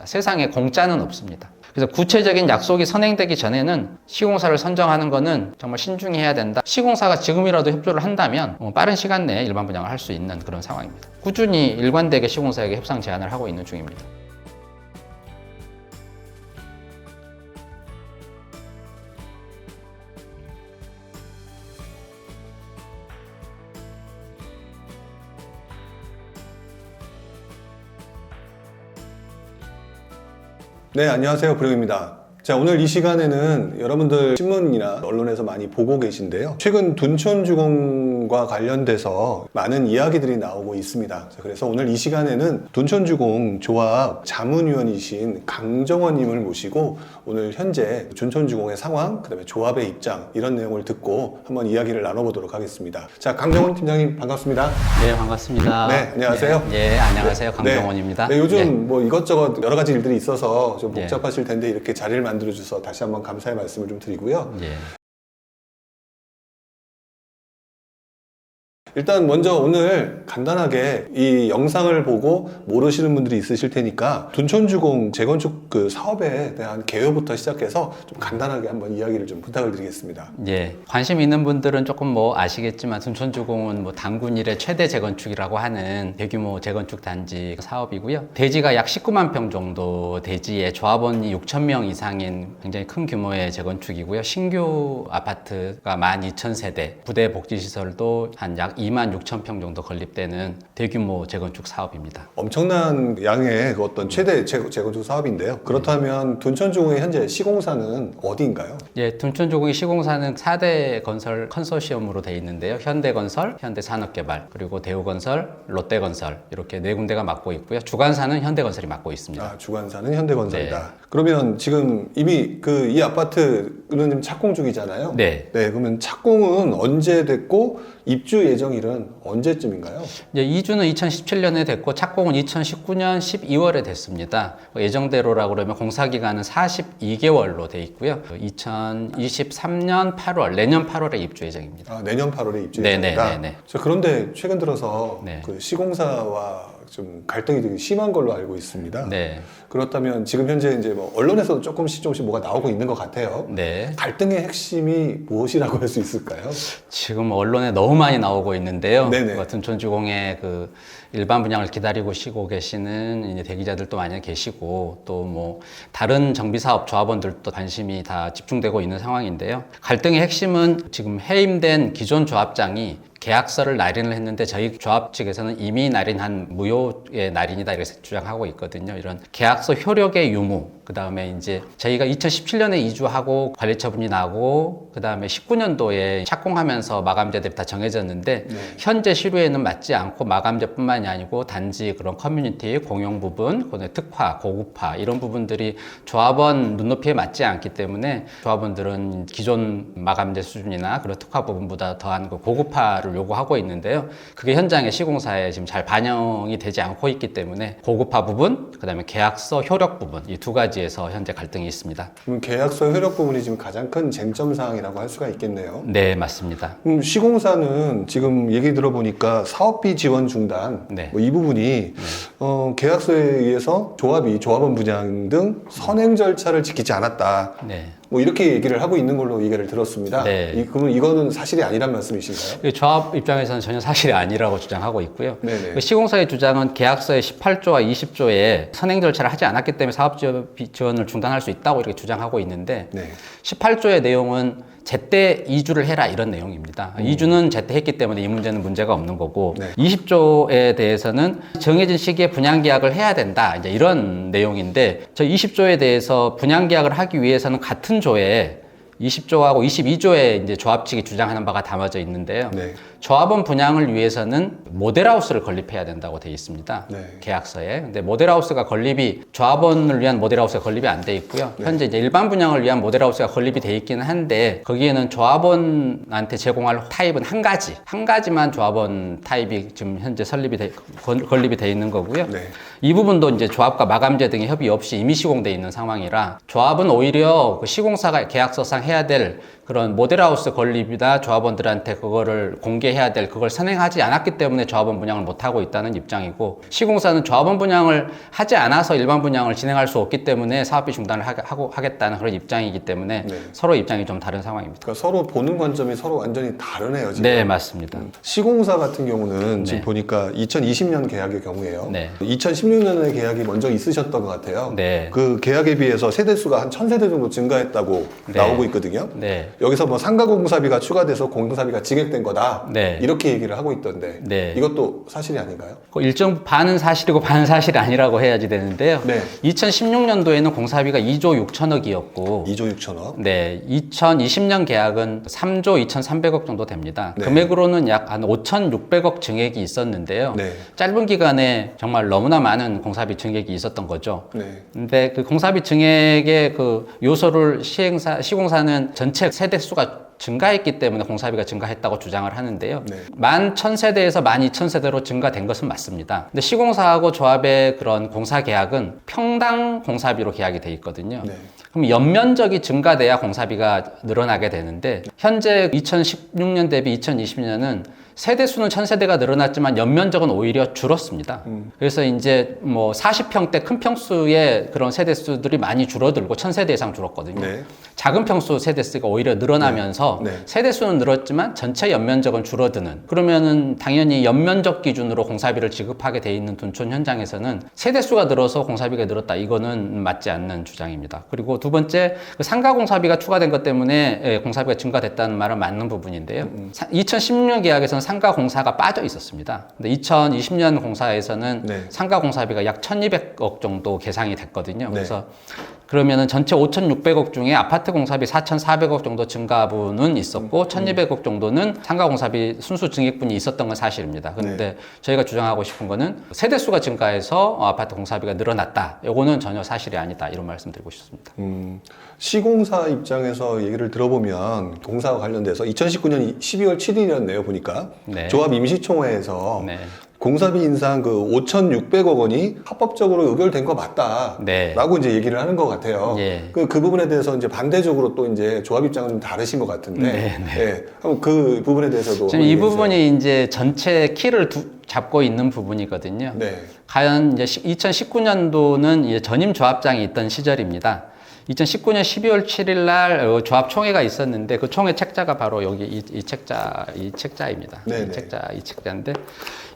세상에 공짜는 없습니다. 그래서 구체적인 약속이 선행되기 전에는 시공사를 선정하는 거는 정말 신중히 해야 된다. 시공사가 지금이라도 협조를 한다면 빠른 시간 내에 일반 분양을 할 수 있는 그런 상황입니다. 꾸준히 일관되게 시공사에게 협상 제안을 하고 있는 중입니다. 네, 안녕하세요. 부령입니다. 자, 오늘 이 시간에는 여러분들 신문이나 언론에서 많이 보고 계신데요. 최근 둔촌주공과 관련돼서 많은 이야기들이 나오고 있습니다. 자, 그래서 오늘 이 시간에는 둔촌주공 조합 자문위원이신 강정원님을 모시고 오늘 현재 둔촌주공의 상황, 그다음에 조합의 입장 이런 내용을 듣고 한번 이야기를 나눠보도록 하겠습니다. 자, 강정원 팀장님 반갑습니다. 네, 반갑습니다. 네, 안녕하세요. 네, 안녕하세요. 강정원입니다. 네, 요즘 뭐 이것저것 여러 가지 일들이 있어서 좀 복잡하실 텐데 이렇게 자리를 만들어주셔서 다시 한번 감사의 말씀을 좀 드리고요. 일단 먼저 오늘 간단하게 이 영상을 보고 모르시는 분들이 있으실 테니까 둔촌주공 재건축 그 사업에 대한 개요부터 시작해서 좀 간단하게 한번 이야기를 좀 부탁을 드리겠습니다. 예, 관심 있는 분들은 조금 뭐 아시겠지만 둔촌주공은 뭐 단군 이래 최대 재건축이라고 하는 대규모 재건축 단지 사업이고요. 대지가 약 19만 평 정도 대지에 조합원이 6천 명 이상인 굉장히 큰 규모의 재건축이고요. 신규 아파트가 12,000세대, 부대 복지시설도 한 약 2만 6천 평 정도 건립되는 대규모 재건축 사업입니다. 엄청난 양의 그 어떤 최대 재건축 사업인데요. 그렇다면 둔촌주공의 현재 시공사는 어디인가요? 예, 둔촌주공의 시공사는 4대 건설 컨소시엄으로 되어 있는데요. 현대건설, 현대산업개발, 그리고 대우건설, 롯데건설 이렇게 네 군데가 맡고 있고요. 주관사는 현대건설이 맡고 있습니다. 아, 주관사는 현대건설이다. 네. 그러면 지금 이미 그 이 아파트는 지금 착공 중이잖아요. 네. 네, 그러면 착공은 언제 됐고 입주 예정일은 언제쯤인가요? 이제 이주는 2017년에 됐고 착공은 2019년 12월에 됐습니다. 예정대로라고 그러면 공사 기간은 42개월로 돼 있고요. 2023년 8월, 내년 8월에 입주 예정입니다. 아, 내년 8월에 입주 예정이다. 네네네. 그런데 최근 들어서 네. 그 시공사와 좀 갈등이 되게 심한 걸로 알고 있습니다. 네. 그렇다면 지금 현재 이제 뭐 언론에서도 조금씩 뭐가 나오고 있는 것 같아요. 네. 갈등의 핵심이 무엇이라고 할 수 있을까요? 지금 언론에 너무 많이 나오고 있는데요. 네네. 둔촌주공의 그 일반 분양을 기다리고 쉬고 계시는 이제 대기자들도 많이 계시고 또 뭐 다른 정비사업 조합원들도 관심이 다 집중되고 있는 상황인데요. 갈등의 핵심은 지금 해임된 기존 조합장이 계약서를 날인을 했는데 저희 조합 측에서는 이미 날인한 무효의 날인이다 이렇게 주장하고 있거든요. 이런 계약서 효력의 유무, 그 다음에 이제 저희가 2017년에 이주하고 관리처분이 나고 그 다음에 19년도에 착공하면서 마감재들이 다 정해졌는데 현재 시류에는 맞지 않고 마감재뿐만이 아니고 단지 그런 커뮤니티 공용 부분, 그다음에 특화, 고급화 이런 부분들이 조합원 눈높이에 맞지 않기 때문에 조합원들은 기존 마감재 수준이나 그런 특화 부분보다 더한 그 고급화를 요구하고 있는데요. 그게 현장의 시공사에 지금 잘 반영이 되지 않고 있기 때문에 고급화 부분, 그 다음에 계약서 효력 부분 이 두 가지에서 현재 갈등이 있습니다. 그럼 계약서 효력 부분이 지금 가장 큰 쟁점 사항이라고 할 수가 있겠네요. 네, 맞습니다. 시공사는 지금 얘기 들어보니까 사업비 지원 중단 네. 이 부분이 계약서에 의해서 조합원 분양 등 선행 절차를 지키지 않았다. 네. 뭐 이렇게 얘기를 하고 있는 걸로 얘기를 들었습니다. 네. 그러면 이거는 사실이 아니란 말씀이신가요? 조합 입장에서는 전혀 사실이 아니라고 주장하고 있고요. 네네. 시공사의 주장은 계약서의 18조와 20조에 선행 절차를 하지 않았기 때문에 사업비 지원을 중단할 수 있다고 이렇게 주장하고 있는데 네. 18조의 내용은 제때 이주를 해라 이런 내용입니다. 이주는 제때 했기 때문에 이 문제는 문제가 없는 거고 네. 20조에 대해서는 정해진 시기에 분양계약을 해야 된다 이제 이런 내용인데 저 20조에 대해서 분양계약을 하기 위해서는 같은 조에 20조하고 22조에 이제 조합 측이 주장하는 바가 담아져 있는데요. 네. 조합원 분양을 위해서는 모델하우스를 건립해야 된다고 되어 있습니다. 네. 계약서에. 근데 모델하우스가 건립이 조합원을 위한 모델하우스가 건립이 안 돼 있고요. 네. 현재 이제 일반 분양을 위한 모델하우스가 건립이 돼 있기는 한데 거기에는 조합원한테 제공할 타입은 한 가지만 조합원 타입이 지금 현재 건립이 돼 있는 거고요. 네. 이 부분도 이제 조합과 마감재 등의 협의 없이 임의 시공돼 있는 상황이라 조합은 오히려 그 시공사가 계약서상 해야 될 그런 모델하우스 건립이다 조합원들한테 그거를 공개해야 될 그걸 선행하지 않았기 때문에 조합원 분양을 못하고 있다는 입장이고, 시공사는 조합원 분양을 하지 않아서 일반 분양을 진행할 수 없기 때문에 사업비 중단을 하겠다는 그런 입장이기 때문에 네. 서로 입장이 좀 다른 상황입니다. 그러니까 서로 보는 관점이 서로 완전히 다르네요, 지금. 네, 맞습니다. 시공사 같은 경우는 지금 네. 보니까 2020년 계약의 경우에요. 네. 2016년에 계약이 먼저 있으셨던 것 같아요. 네. 그 계약에 비해서 세대수가 한 1000세대 정도 증가했다고 네. 나오고 있거든요. 네. 여기서 뭐 상가공사비가 추가돼서 공사비가 증액된 거다. 네. 이렇게 얘기를 하고 있던데 네. 이것도 사실이 아닌가요? 그 일정 반은 사실이고 반은 사실이 아니라고 해야지 되는데요. 네. 2016년도에는 공사비가 2조 6천억이었고 2조 6천억. 네, 2020년 계약은 3조 2,300억 정도 됩니다. 네. 금액으로는 약 한 5,600억 증액이 있었는데요. 네. 짧은 기간에 정말 너무나 많은 공사비 증액이 있었던 거죠. 네. 근데 그 공사비 증액의 그 요소를 시공사는 전체 세대 수가 증가했기 때문에 공사비가 증가했다고 주장을 하는데요. 네. 11,000세대에서 12,000세대로 증가된 것은 맞습니다. 근데 시공사하고 조합의 그런 공사 계약은 평당 공사비로 계약이 돼 있거든요. 네. 그럼 연면적이 증가돼야 공사비가 늘어나게 되는데, 현재 2016년 대비 2020년은 세대 수는 1000세대가 늘어났지만 연면적은 오히려 줄었습니다. 그래서 이제 뭐 40평대 큰 평수의 그런 세대 수들이 많이 줄어들고 1000세대 이상 줄었거든요. 네. 작은 평수 세대 수가 오히려 늘어나면서 네. 네. 세대 수는 늘었지만 전체 연면적은 줄어드는, 그러면은 당연히 연면적 기준으로 공사비를 지급하게 돼 있는 둔촌 현장에서는 세대 수가 늘어서 공사비가 늘었다, 이거는 맞지 않는 주장입니다. 그리고 두 번째, 그 상가 공사비가 추가된 것 때문에 공사비가 증가됐다는 말은 맞는 부분인데요. 2016년 계약에서는 상가 공사가 빠져 있었습니다. 근데 2020년 공사에서는 네. 상가 공사비가 약 1,200억 정도 계상이 됐거든요. 네. 그래서 그러면은 전체 5,600억 중에 아파트 공사비 4,400억 정도 증가분은 있었고 1,200억 정도는 상가 공사비 순수 증액분이 있었던 건 사실입니다. 그런데 저희가 주장하고 싶은 거는 세대수가 증가해서 아파트 공사비가 늘어났다, 이거는 전혀 사실이 아니다, 이런 말씀드리고 싶습니다. 시공사 입장에서 얘기를 들어보면 공사와 관련돼서 2019년 12월 7일이었네요, 보니까. 네. 조합 임시총회에서 네. 공사비 인상 그 5,600억 원이 합법적으로 의결된 거 맞다. 네. 라고 이제 얘기를 하는 것 같아요. 예. 그 부분에 대해서 이제 반대적으로 또 이제 조합 입장은 좀 다르신 것 같은데. 네, 예. 그럼 그 부분에 대해서도. 지금 이 부분이 이제 전체 키를 잡고 있는 부분이거든요. 네. 과연 이제 2019년도는 이제 전임 조합장이 있던 시절입니다. 2019년 12월 7일 날 조합 총회가 있었는데, 그 총회 책자가 바로 여기 이 책자입니다. 네네. 이 책자인데,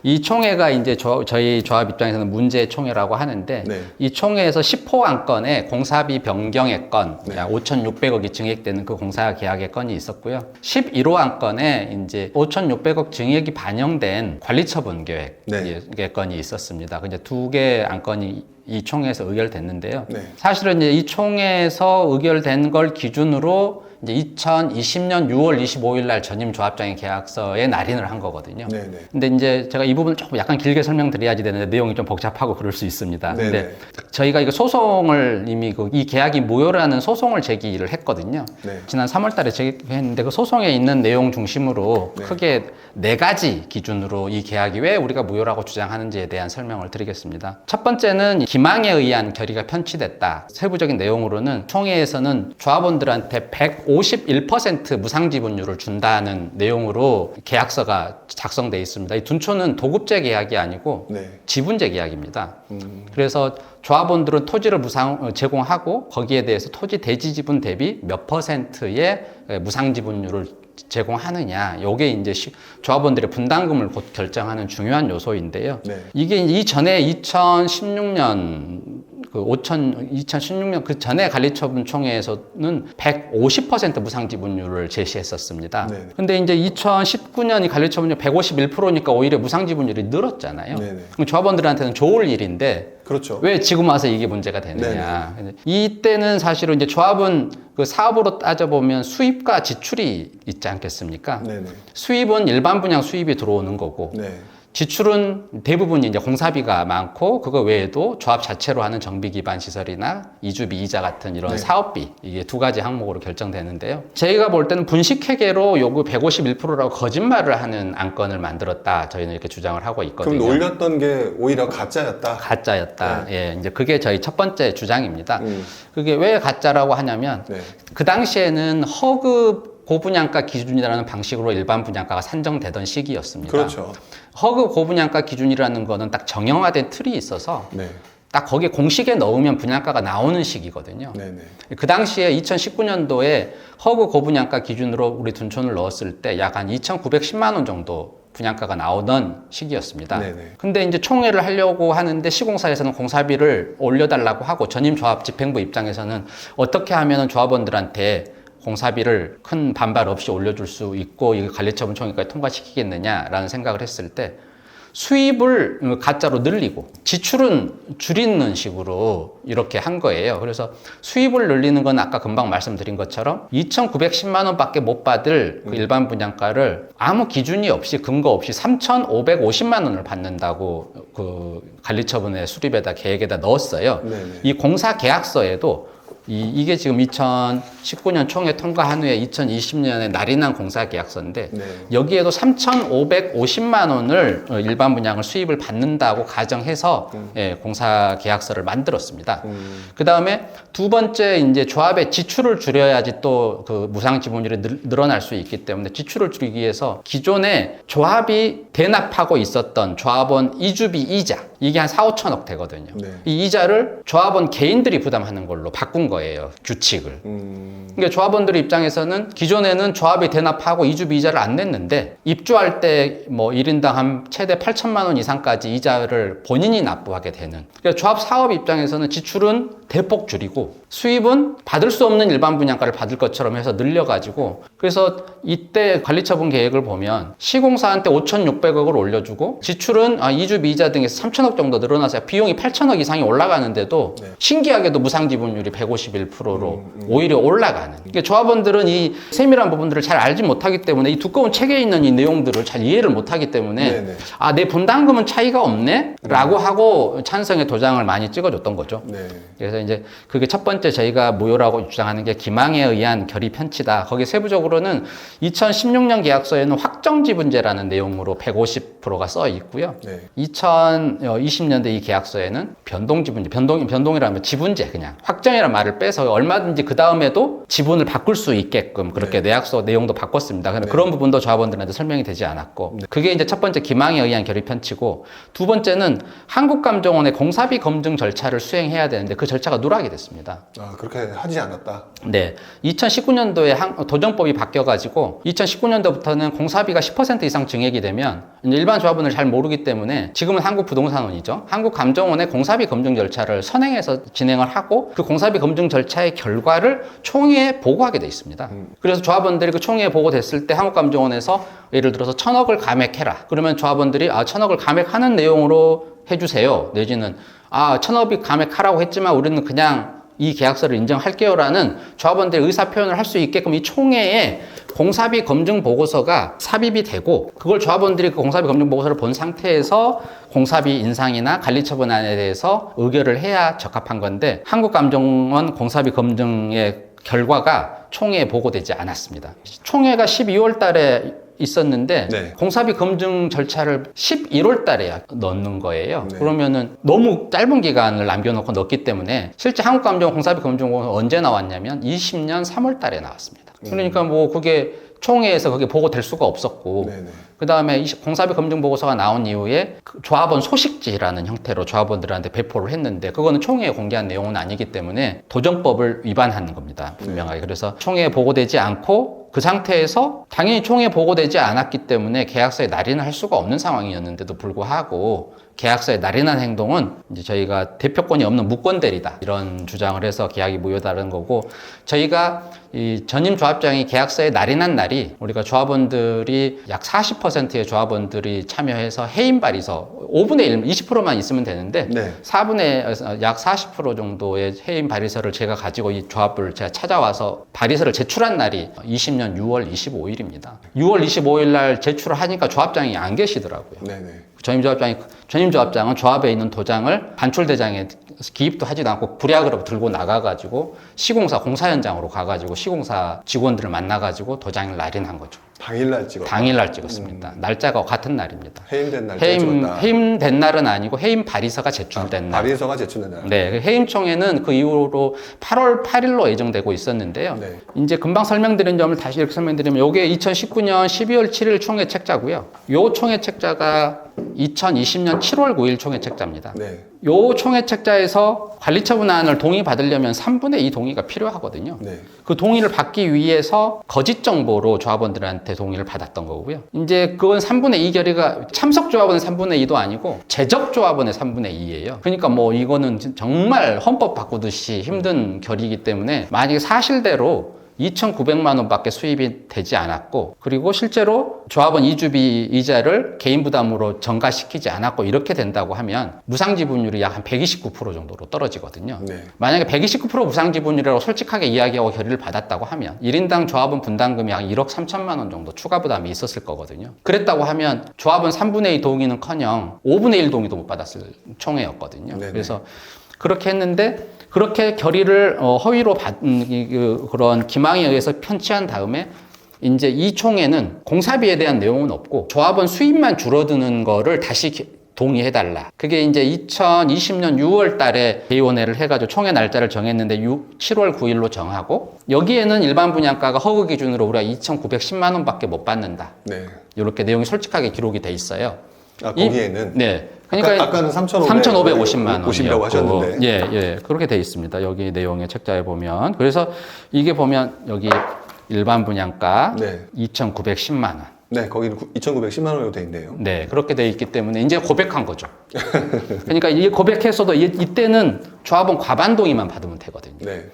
이 총회가 이제 저희 조합 입장에서는 문제 총회라고 하는데, 네. 이 총회에서 10호 안건에 공사비 변경의 건, 네. 약 5,600억이 증액되는 그 공사 계약의 건이 있었고요. 11호 안건에 이제 5,600억 증액이 반영된 관리처분 계획의 네. 건이 있었습니다. 이제 두 개 안건이 이 총회에서 의결됐는데요. 네. 사실은 이제 이 총회에서 의결된 걸 기준으로 이제 2020년 6월 25일 날 전임 조합장의 계약서에 날인을 한 거거든요. 네네. 근데 이제 제가 이 부분을 조금 약간 길게 설명드려야지 되는데 내용이 좀 복잡하고 그럴 수 있습니다. 네네. 근데 저희가 이거 소송을 이미 이 계약이 무효라는 소송을 제기를 했거든요. 네. 지난 3월 달에 제기했는데, 그 소송에 있는 내용 중심으로 네. 크게 4가지 기준으로 이 계약이 왜 우리가 무효라고 주장하는지에 대한 설명을 드리겠습니다. 첫 번째는 기망에 의한 결의가 편취됐다. 세부적인 내용으로는 총회에서는 조합원들한테 151% 무상지분율을 준다는 내용으로 계약서가 작성돼 있습니다. 이 둔촌은 도급제 계약이 아니고 네. 지분제 계약입니다. 그래서 조합원들은 토지를 제공하고 거기에 대해서 토지 대지 지분 대비 몇 %의 무상지분율을 제공하느냐, 요게 이제 조합원들의 분담금을 곧 결정하는 중요한 요소인데요. 네. 이게 이전에 2016년 그 전에 관리처분 총회에서는 150% 무상지분율을 제시했었습니다. 네네. 근데 이제 2019년이 관리처분율 151%니까 오히려 무상지분율이 늘었잖아요. 네네. 그럼 조합원들한테는 좋을 일인데 그렇죠. 왜 지금 와서 이게 문제가 되느냐. 이때는 사실은 이제 조합은 그 사업으로 따져보면 수입과 지출이 있지 않겠습니까? 네네. 수입은 일반 분양 수입이 들어오는 거고, 네. 지출은 대부분 이제 공사비가 많고, 그거 외에도 조합 자체로 하는 정비 기반 시설이나 이주비 이자 같은 이런 네. 사업비, 이게 두 가지 항목으로 결정되는데요. 저희가 볼 때는 분식회계로 요구 151%라고 거짓말을 하는 안건을 만들었다, 저희는 이렇게 주장을 하고 있거든요. 그럼 올렸던 게 오히려 가짜였다. 가짜였다. 예, 이제 그게 저희 첫 번째 주장입니다. 음. 그게 왜 가짜라고 하냐면, 네. 그 당시에는 허급 고분양가 기준이라는 방식으로 일반 분양가가 산정되던 시기였습니다. 그렇죠. 허그 고분양가 기준이라는 거는 딱 정형화된 틀이 있어서 네. 딱 거기에 공식에 넣으면 분양가가 나오는 시기거든요. 네네. 그 당시에 2019년도에 허그 고분양가 기준으로 우리 둔촌을 넣었을 때 약 한 2,910만 원 정도 분양가가 나오던 시기였습니다. 네네. 근데 이제 총회를 하려고 하는데 시공사에서는 공사비를 올려달라고 하고 전임조합 집행부 입장에서는 어떻게 하면 조합원들한테 공사비를 큰 반발 없이 올려줄 수 있고 이 관리처분 총회까지 통과시키겠느냐라는 생각을 했을 때 수입을 가짜로 늘리고 지출은 줄이는 식으로 이렇게 한 거예요. 그래서 수입을 늘리는 건 아까 금방 말씀드린 것처럼 2,910만 원밖에 못 받을 그 일반 분양가를 아무 기준이 없이 근거 없이 3,550만 원을 받는다고 그 관리처분의 수립에다 계획에다 넣었어요. 네네. 이 공사 계약서에도 이게 지금 2019년 총회 통과한 후에 2020년에 날인한 공사계약서인데 네. 여기에도 3,550만 원을 일반 분양을 수입을 받는다고 가정해서 예, 공사계약서를 만들었습니다. 그 다음에 두 번째 이제 조합의 지출을 줄여야지 또 그 무상 지분율이 늘어날 수 있기 때문에 지출을 줄이기 위해서 기존에 조합이 대납하고 있었던 조합원 이주비 이자 이게 한 4, 5천억 되거든요. 네. 이 이자를 조합원 개인들이 부담하는 걸로 바꾼 거예요. 규칙을. 그러니까 조합원들 입장에서는 기존에는 조합이 대납하고 이주비 이자를 안 냈는데 입주할 때 뭐 1인당 한 최대 8천만 원 이상까지 이자를 본인이 납부하게 되는. 그러니까 조합 사업 입장에서는 지출은 대폭 줄이고 수입은 받을 수 없는 일반 분양가를 받을 것처럼 해서 늘려가지고 그래서 이때 관리처분 계획을 보면 시공사한테 5,600억을 올려주고 지출은 이주비 이자 등에서 3천억 정도 늘어나서 비용이 8천억 이상이 올라가는데도 네. 신기하게도 무상지분율이 151%로 오히려 올라가는. 그러니까 조합원들은 이 세밀한 부분들을 잘 알지 못하기 때문에 이 두꺼운 책에 있는 이 내용들을 잘 이해를 못하기 때문에 네네. 내 분담금은 차이가 없네? 라고 하고 찬성의 도장을 많이 찍어줬던 거죠. 네. 그래서 이제 그게 첫 번째 저희가 무효라고 주장하는 게 기망에 의한 결의 편취다. 거기 세부적으로는 2016년 계약서에는 확정지분제라는 내용으로 150%가 써 있고요. 네. 2020년대 이 계약서에는 변동지분제, 변동이라면 지분제 그냥 확정이라는 말을 빼서 얼마든지 그 다음에도 지분을 바꿀 수 있게끔 그렇게 내약서 내용도 바꿨습니다. 근데 그런 부분도 조합원들한테 설명이 되지 않았고 그게 이제 첫 번째 기망에 의한 결의 편취고 두 번째는 한국감정원의 공사비 검증 절차를 수행해야 되는데 그 절차가 누락이 됐습니다. 그렇게 하지 않았다. 네. 2019년도에 도정법이 바뀌어가지고 2019년도부터는 공사비가 10% 이상 증액이 되면 이제 일반 조합원을 잘 모르기 때문에 지금은 한국부동산원이죠. 한국감정원의 공사비 검증 절차를 선행해서 진행을 하고 그 공사비 검증 절차의 결과를 총회에 보고하게 돼 있습니다. 그래서 조합원들이 그 총회에 보고됐을 때 한국감정원에서 예를 들어서 1,000억을 감액해라. 그러면 조합원들이 1,000억을 감액하는 내용으로 해주세요. 내지는 1,000억이 감액하라고 했지만 우리는 그냥 이 계약서를 인정할게요라는 조합원들의 의사 표현을 할 수 있게끔 이 총회에 공사비 검증 보고서가 삽입이 되고 그걸 조합원들이 그 공사비 검증 보고서를 본 상태에서 공사비 인상이나 관리처분안에 대해서 의결을 해야 적합한 건데 한국감정원 공사비 검증의 결과가 총회에 보고되지 않았습니다. 총회가 12월 달에 있었는데 네. 공사비 검증 절차를 11월 달에 넣는 거예요. 네. 그러면은 너무 짧은 기간을 남겨놓고 넣었기 때문에 실제 한국감정 공사비 검증 보고서 언제 나왔냐면 20년 3월 달에 나왔습니다. 그러니까 뭐 그게 총회에서 그게 보고될 수가 없었고 네네. 그 다음에 공사비 검증 보고서가 나온 이후에 그 조합원 소식지라는 형태로 조합원들한테 배포를 했는데 그거는 총회에 공개한 내용은 아니기 때문에 도정법을 위반하는 겁니다. 분명하게. 그래서 총회에 보고되지 않고 그 상태에서 당연히 총회에 보고되지 않았기 때문에 계약서에 날인을 할 수가 없는 상황이었는데도 불구하고 계약서에 날인한 행동은 이제 저희가 대표권이 없는 무권대리다 이런 주장을 해서 계약이 무효다는 거고 저희가 이 전임 조합장이 계약서에 날인한 날이 우리가 조합원들이 약 40%의 조합원들이 참여해서 해임 발의서 5분의 1, 20%만 있으면 되는데 네. 4분의 약 40% 정도의 해임 발의서를 제가 가지고 이 조합을 제가 찾아와서 발의서를 제출한 날이 20년 6월 25일입니다. 6월 25일 날 제출을 하니까 조합장이 안 계시더라고요. 네네. 전임 조합장은 조합에 있는 도장을 반출대장에 기입도 하지도 않고 불약으로 들고 나가가지고 시공사 공사 현장으로 가가지고 시공사 직원들을 만나가지고 도장을 날인한 거죠. 당일날 찍었다. 당일날 찍었습니다. 날짜가 같은 날입니다. 해임된 날짜에 찍었다. 해임된 날은 아니고 해임 발의서가 제출된 날. 발의서가 제출된 날. 네, 해임총회는 그 이후로 8월 8일로 예정되고 있었는데요. 네. 이제 금방 설명드린 점을 다시 이렇게 설명드리면 이게 2019년 12월 7일 총회 책자고요. 요 총회 책자가 2020년 7월 9일 총회 책자입니다. 네. 요 총회 책자에서 관리처분안을 동의받으려면 3분의 2 동의가 필요하거든요. 네. 그 동의를 받기 위해서 거짓 정보로 조합원들한테 동의를 받았던 거고요. 이제 그건 3분의 2 결의가 참석 조합원의 3분의 2도 아니고 제적 조합원의 3분의 2예요. 그러니까 뭐 이거는 정말 헌법 바꾸듯이 힘든 결의이기 때문에 만약에 사실대로 2,900만 원밖에 수입이 되지 않았고, 그리고 실제로 조합원 이주비 이자를 개인 부담으로 전가시키지 않았고 이렇게 된다고 하면 무상지분율이 약 한 129% 정도로 떨어지거든요. 네. 만약에 129% 무상지분율이라고 솔직하게 이야기하고 결의를 받았다고 하면 1인당 조합원 분담금이 약 1억 3천만 원 정도 추가 부담이 있었을 거거든요. 그랬다고 하면 조합원 3분의 2 동의는커녕 5분의 1 동의도 못 받았을 총회였거든요. 네네. 그래서 그렇게 했는데 그렇게 결의를 허위로 받은 그런 기망에 의해서 편취한 다음에 이제 이 총회는 공사비에 대한 내용은 없고 조합원 수입만 줄어드는 거를 다시 동의해달라. 그게 이제 2020년 6월 달에 대의원회를 해가지고 총회 날짜를 정했는데 7월 9일로 정하고 여기에는 일반 분양가가 허그 기준으로 우리가 2,910만 원밖에 못 받는다. 네. 이렇게 내용이 솔직하게 기록이 돼 있어요. 아, 거기에는? 네. 그러니까 아까는 3,550만 50이라고 하셨는데. 예. 그렇게 돼 있습니다. 여기 내용의 책자에 보면. 그래서 이게 보면 여기 일반 분양가 네. 2,910만 원. 네, 거기는 2,910만 원으로 돼 있네요. 네, 그렇게 돼 있기 때문에 이제 고백한 거죠. 그러니까 이 고백했어도 이때는 조합원 과반 동의만 받으면 되거든요. 네.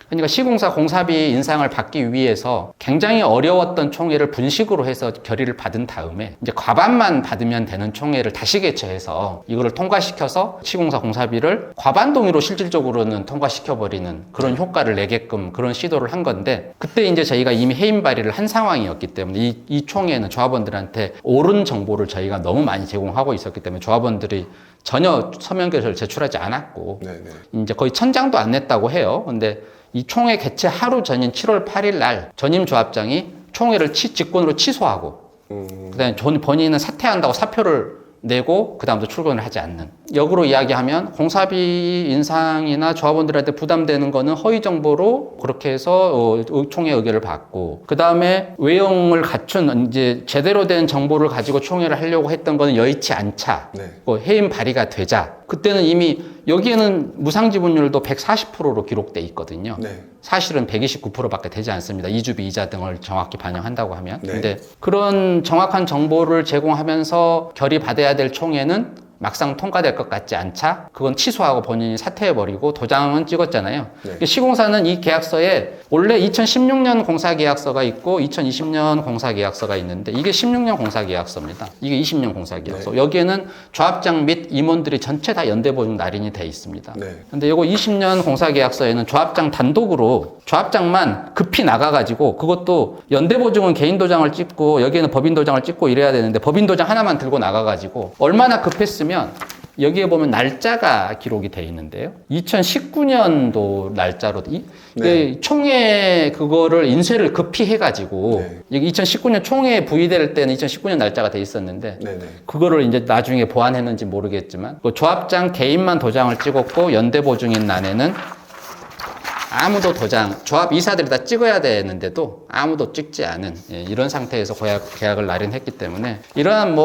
그러니까 시공사 공사비 인상을 받기 위해서 굉장히 어려웠던 총회를 분식으로 해서 결의를 받은 다음에 이제 과반만 받으면 되는 총회를 다시 개최해서 이거를 통과시켜서 시공사 공사비를 과반 동의로 실질적으로는 통과시켜버리는 그런 효과를 내게끔 그런 시도를 한 건데 그때 이제 저희가 이미 해임 발의를 한 상황이었기 때문에 이 총회는 조합원들한테 옳은 정보를 저희가 너무 많이 제공하고 있었기 때문에 조합원들이 전혀 서면 결의를 제출하지 않았고 네네. 이제 거의 1,000장도 안 냈다고 해요. 근데 이 총회 개최 하루 전인 7월 8일 날 전임 조합장이 총회를 직권으로 취소하고 그다음에 본인은 사퇴한다고 사표를 내고 그다음부터 출근을 하지 않는. 역으로 이야기하면 공사비 인상이나 조합원들한테 부담되는 거는 허위 정보로 그렇게 해서 총회 의결을 받고 그다음에 외형을 갖춘 이제 제대로 된 정보를 가지고 총회를 하려고 했던 거는 여의치 않자. 네. 해임 발의가 되자. 그때는 이미 여기에는 무상지분율도 140%로 기록돼 있거든요. 네. 사실은 129%밖에 되지 않습니다. 이주비 이자 등을 정확히 반영한다고 하면. 네. 근데 그런 정확한 정보를 제공하면서 결의 받아야 될 총회는 막상 통과될 것 같지 않자 그건 취소하고 본인이 사퇴해버리고 도장은 찍었잖아요. 네. 시공사는 이 계약서에 원래 2016년 공사계약서가 있고 2020년 공사계약서가 있는데 이게 16년 공사계약서입니다. 이게 20년 공사계약서. 네. 여기에는 조합장 및 임원들이 전체 다 연대보증 날인이 돼 있습니다. 네. 근데 이거 20년 공사계약서에는 조합장 단독으로 조합장만 급히 나가가지고 그것도 연대보증은 개인 도장을 찍고 여기에는 법인 도장을 찍고 이래야 되는데 법인 도장 하나만 들고 나가가지고 얼마나 급했으면 여기에 보면 날짜가 기록이 돼 있는데요. 2019년도 날짜로 네. 총회 그거를 인쇄를 급히 해가지고 네. 여기 2019년 총회에 부의될 때는 2019년 날짜가 돼 있었는데 네네. 그거를 이제 나중에 보완했는지 모르겠지만 그 조합장 개인만 도장을 찍었고 연대보증인 난에는 아무도 도장, 조합 이사들이 다 찍어야 되는데도 아무도 찍지 않은 이런 상태에서 계약을 날인했기 때문에 이러한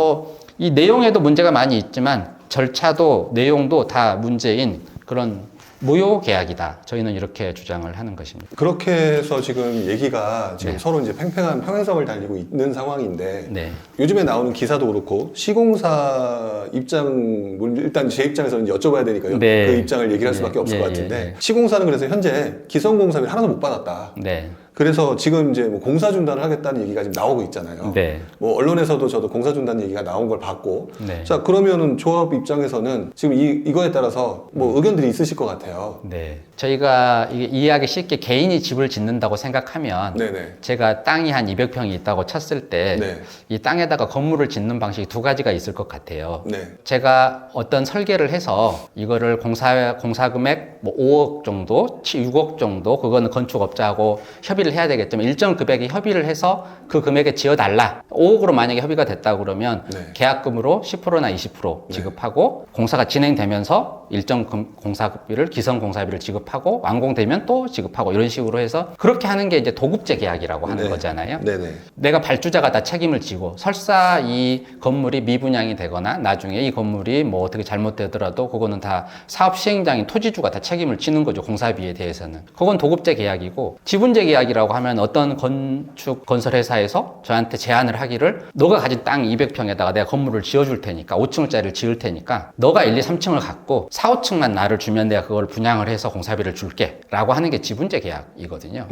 이 내용에도 문제가 많이 있지만 절차도 내용도 다 문제인 그런 무효 계약이다. 저희는 이렇게 주장을 하는 것입니다. 그렇게 해서 지금 얘기가 지금 네. 서로 이제 팽팽한 평행선을 달리고 있는 상황인데 네. 요즘에 나오는 기사도 그렇고 시공사 입장 일단 제 입장에서는 여쭤봐야 되니까요. 네. 그 입장을 얘기할 네. 수밖에 없을 예, 것 같은데 예, 예. 시공사는 그래서 현재 기성공사비를 하나도 못 받았다. 네. 그래서 지금 이제 뭐 공사 중단을 하겠다는 얘기가 지금 나오고 있잖아요. 네. 뭐 언론에서도 저도 공사 중단 얘기가 나온 걸 봤고. 네. 자, 그러면은 조합 입장에서는 지금 이거에 따라서 뭐 의견들이 있으실 것 같아요. 네. 저희가 이게 이해하기 쉽게 개인이 집을 짓는다고 생각하면 네네. 제가 땅이 한 200평이 있다고 쳤을 때 이 네. 땅에다가 건물을 짓는 방식이 두 가지가 있을 것 같아요. 네. 제가 어떤 설계를 해서 이거를 공사 금액 뭐 5억 정도, 6억 정도 그거는 건축업자하고 협의를 해야 되겠지만 일정 금액에 협의를 해서 그 금액에 지어달라. 5억으로 만약에 협의가 됐다 그러면 네. 계약금으로 10%나 20% 지급하고 공사가 진행되면서 일정 공사비를 기성 공사비를 지급하고 완공되면 또 지급하고 이런 식으로 해서 그렇게 하는 게 이제 도급제 계약이라고 하는 네. 거잖아요. 네네. 내가 발주자가 다 책임을 지고 설사 이 건물이 미분양이 되거나 나중에 이 건물이 뭐 어떻게 잘못되더라도 그거는 다 사업 시행장인 토지주가 다 책임을 지는 거죠. 공사비에 대해서는. 그건 도급제 계약이고 지분제 계약이라고 하면 어떤 건설 회사에서 저한테 제안을 하기를 너가 가진 땅 200평에다가 내가 건물을 지어줄 테니까 5층짜리를 지을 테니까 너가 1, 2, 3층을 갖고 4, 5층만 나를 주면 내가 그걸 분양을 해서 공사비를 줄게 라고 하는 게 지분제 계약이거든요.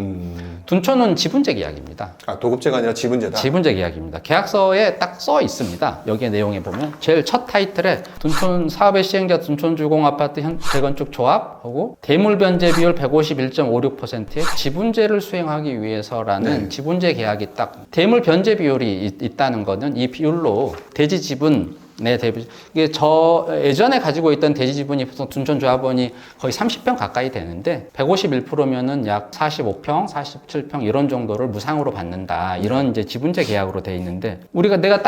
둔촌은 지분제 계약입니다. 아, 도급제가 아니라 지분제다? 지분제 계약입니다. 계약서에 딱 써 있습니다. 여기에 내용에 보면 제일 첫 타이틀에 둔촌 사업의 시행자 둔촌주공아파트 재건축 조합하고 대물 변제 비율 151.56%의 지분제를 수행하기 위해서라는 네. 지분제 계약이 딱 대물 변제 비율이 있다는 거는 이 비율로 대지 지분 네, 대비. 이게 예전에 가지고 있던 대지 지분이 보통 둔촌 조합원이 거의 30평 가까이 되는데 151%면은 약 45평, 47평 이런 정도를 무상으로 받는다. 이런 이제 지분제 계약으로 돼 있는데 우리가 내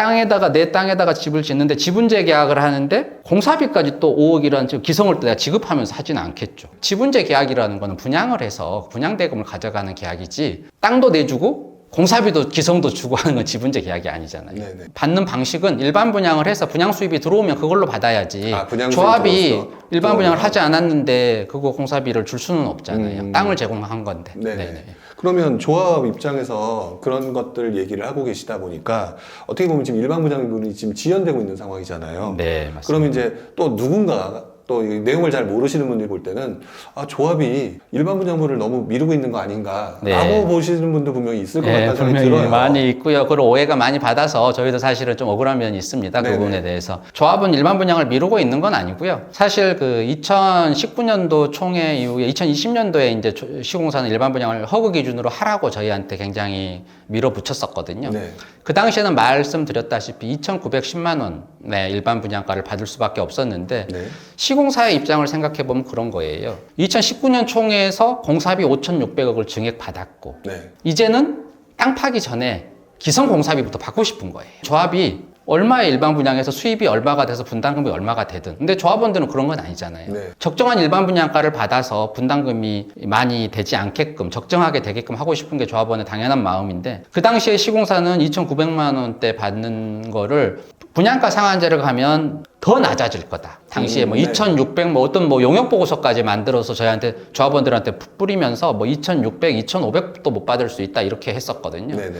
땅에다가 집을 짓는데 지분제 계약을 하는데 공사비까지 또 5억이라는 기성을 또 내가 지급하면서 하지는 않겠죠. 지분제 계약이라는 거는 분양을 해서 분양 대금을 가져가는 계약이지 땅도 내주고 공사비도 기성도 주고 하는 건 지분제 계약이 아니잖아요. 네네. 받는 방식은 일반 분양을 해서 분양 수입이 들어오면 그걸로 받아야지. 아, 분양 조합이 수입이 들어오면. 일반 분양을 하지 않았는데 그거 공사비를 줄 수는 없잖아요. 땅을 제공한 건데. 네네. 네네. 그러면 조합 입장에서 그런 것들 얘기를 하고 계시다 보니까 어떻게 보면 지금 일반 분양분이 지금 지연되고 있는 상황이잖아요. 네, 맞습니다. 그러면 이제 또 누군가 또 이 내용을 잘 모르시는 분들이 볼 때는 아, 조합이 일반 분양분을 너무 미루고 있는 거 아닌가 네. 라고 보시는 분도 분명히 있을 것 같다는 생각이 분명히 들어요. 많이 있고요. 그걸 오해가 많이 받아서 저희도 사실은 좀 억울한 면이 있습니다. 그 네네. 부분에 대해서. 조합은 일반 분양을 미루고 있는 건 아니고요. 사실 그 2019년도 총회 이후에 2020년도에 이제 시공사는 일반 분양을 허그 기준으로 하라고 저희한테 굉장히 밀어붙였었거든요. 네. 그 당시에는 말씀드렸다시피 2,910만 원의 일반 분양가를 받을 수밖에 없었는데 네. 시공사의 입장을 생각해 보면 그런 거예요. 2019년 총회에서 공사비 5,600억을 증액받았고 네. 이제는 땅 파기 전에 기성 공사비부터 받고 싶은 거예요. 조합이 얼마의 일반 분양에서 수입이 얼마가 돼서 분담금이 얼마가 되든. 근데 조합원들은 그런 건 아니잖아요. 네. 적정한 일반 분양가를 받아서 분담금이 많이 되지 않게끔 적정하게 되게끔 하고 싶은 게 조합원의 당연한 마음인데 그 당시에 시공사는 2,900만 원대 받는 거를 분양가 상한제를 가면 더 낮아질 거다. 당시에 뭐 네. 2,600 뭐 어떤 뭐 용역 보고서까지 만들어서 저희한테 조합원들한테 뿌리면서 뭐 2,600, 2,500도 못 받을 수 있다 이렇게 했었거든요. 네네.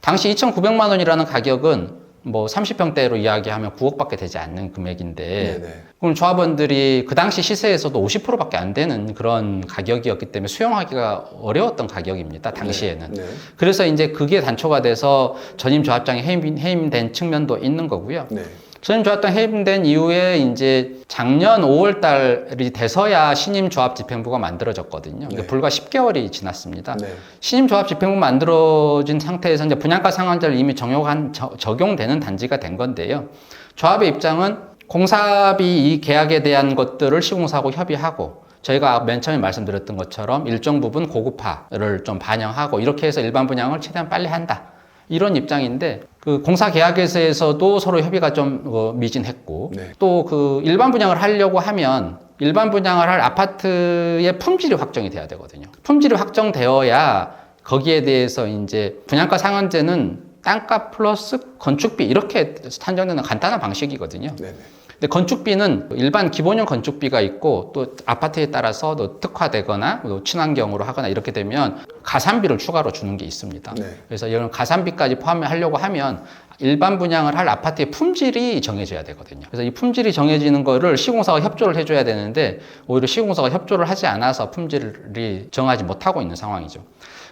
당시 2,900만 원이라는 가격은 뭐 30평대로 이야기하면 9억밖에 되지 않는 금액인데 네네. 그럼 조합원들이 그 당시 시세에서도 50%밖에 안 되는 그런 가격이었기 때문에 수용하기가 어려웠던 가격입니다. 당시에는. 네. 그래서 이제 그게 단초가 돼서 전임 조합장이 해임된 측면도 있는 거고요. 네. 전임 조합장 해임된 이후에 이제 작년 5월 달이 돼서야 신임 조합 집행부가 만들어졌거든요. 네. 불과 10개월이 지났습니다. 네. 신임 조합 집행부 만들어진 상태에서 이제 분양가 상한제를 이미 적용되는 단지가 된 건데요. 조합의 입장은 공사비 이 계약에 대한 것들을 시공사하고 협의하고 저희가 맨 처음에 말씀드렸던 것처럼 일정 부분 고급화를 좀 반영하고 이렇게 해서 일반 분양을 최대한 빨리 한다. 이런 입장인데 그 공사 계약에서도 서로 협의가 좀 미진했고 네. 또 그 일반 분양을 하려고 하면 일반 분양을 할 아파트의 품질이 확정이 돼야 되거든요. 품질이 확정되어야 거기에 대해서 이제 분양가 상한제는 땅값 플러스 건축비 이렇게 산정되는 간단한 방식이거든요. 네네. 근데 건축비는 일반 기본형 건축비가 있고 또 아파트에 따라서 또 특화되거나 또 친환경으로 하거나 이렇게 되면 가산비를 추가로 주는 게 있습니다. 네. 그래서 이런 가산비까지 포함하려고 하면 일반 분양을 할 아파트의 품질이 정해져야 되거든요. 그래서 이 품질이 정해지는 거를 시공사가 협조를 해줘야 되는데 오히려 시공사가 협조를 하지 않아서 품질이 정하지 못하고 있는 상황이죠.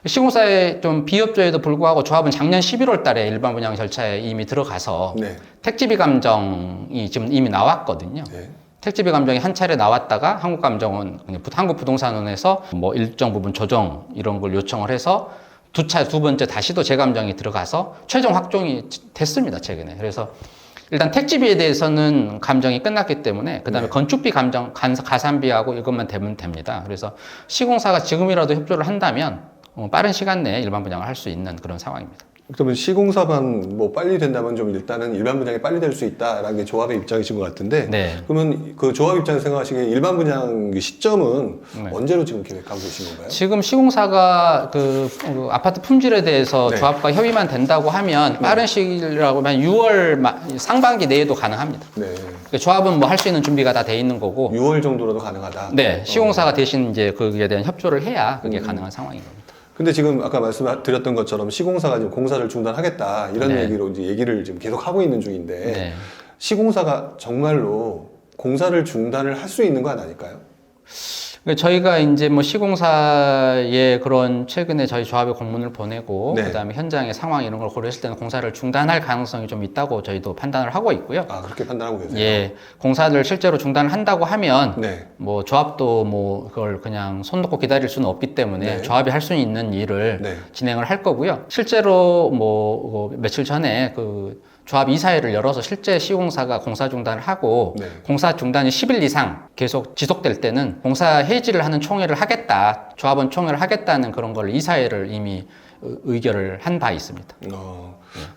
시공사의 좀 비협조에도 불구하고 조합은 작년 11월 달에 일반 분양 절차에 이미 들어가서 네. 택지비 감정이 지금 이미 나왔거든요. 네. 택지비 감정이 한 차례 나왔다가 한국감정원, 한국부동산원에서 뭐 일정 부분 조정 이런 걸 요청을 해서 두 번째 다시 또 재감정이 들어가서 최종 확정이 됐습니다, 최근에. 그래서 일단 택지비에 대해서는 감정이 끝났기 때문에 그 다음에 네. 건축비 감정, 가산비하고 이것만 되면 됩니다. 그래서 시공사가 지금이라도 협조를 한다면 빠른 시간 내에 일반 분양을 할 수 있는 그런 상황입니다. 그러면 시공사만 뭐 빨리 된다면 좀 일단은 일반 분양이 빨리 될 수 있다라는 게 조합의 입장이신 것 같은데 네. 그러면 그 조합 입장에서 생각하시기에 일반 분양 시점은 네. 언제로 지금 계획하고 계신 건가요? 지금 시공사가 그 아파트 품질에 대해서 네. 조합과 협의만 된다고 하면 빠른 시기라고 하면 6월 상반기 내에도 가능합니다. 네. 그러니까 조합은 뭐 할 수 있는 준비가 다 돼 있는 거고 6월 정도로도 가능하다. 네, 시공사가 대신 이제 거기에 대한 협조를 해야 그게 가능한 상황인 겁니다. 근데 지금 아까 말씀드렸던 것처럼 시공사가 지금 공사를 중단하겠다 이런 네. 얘기로 이제 얘기를 지금 계속 하고 있는 중인데 네. 시공사가 정말로 공사를 중단을 할 수 있는 건 아닐까요? 저희가 이제 뭐 시공사에 그런 최근에 저희 조합에 공문을 보내고 네. 그다음에 현장의 상황 이런 걸 고려했을 때는 공사를 중단할 가능성이 좀 있다고 저희도 판단을 하고 있고요. 아 그렇게 판단하고 계세요? 예, 공사를 실제로 중단을 한다고 하면 네. 뭐 조합도 뭐 그걸 그냥 손 놓고 기다릴 수는 없기 때문에 네. 조합이 할 수 있는 일을 네. 진행을 할 거고요. 실제로 뭐 며칠 전에 그 조합 이사회를 열어서 실제 시공사가 공사 중단을 하고 네. 공사 중단이 10일 이상 계속 지속될 때는 공사 해지를 하는 총회를 하겠다. 조합원 총회를 하겠다는 그런 걸 이사회를 이미 의결을 한 바 있습니다.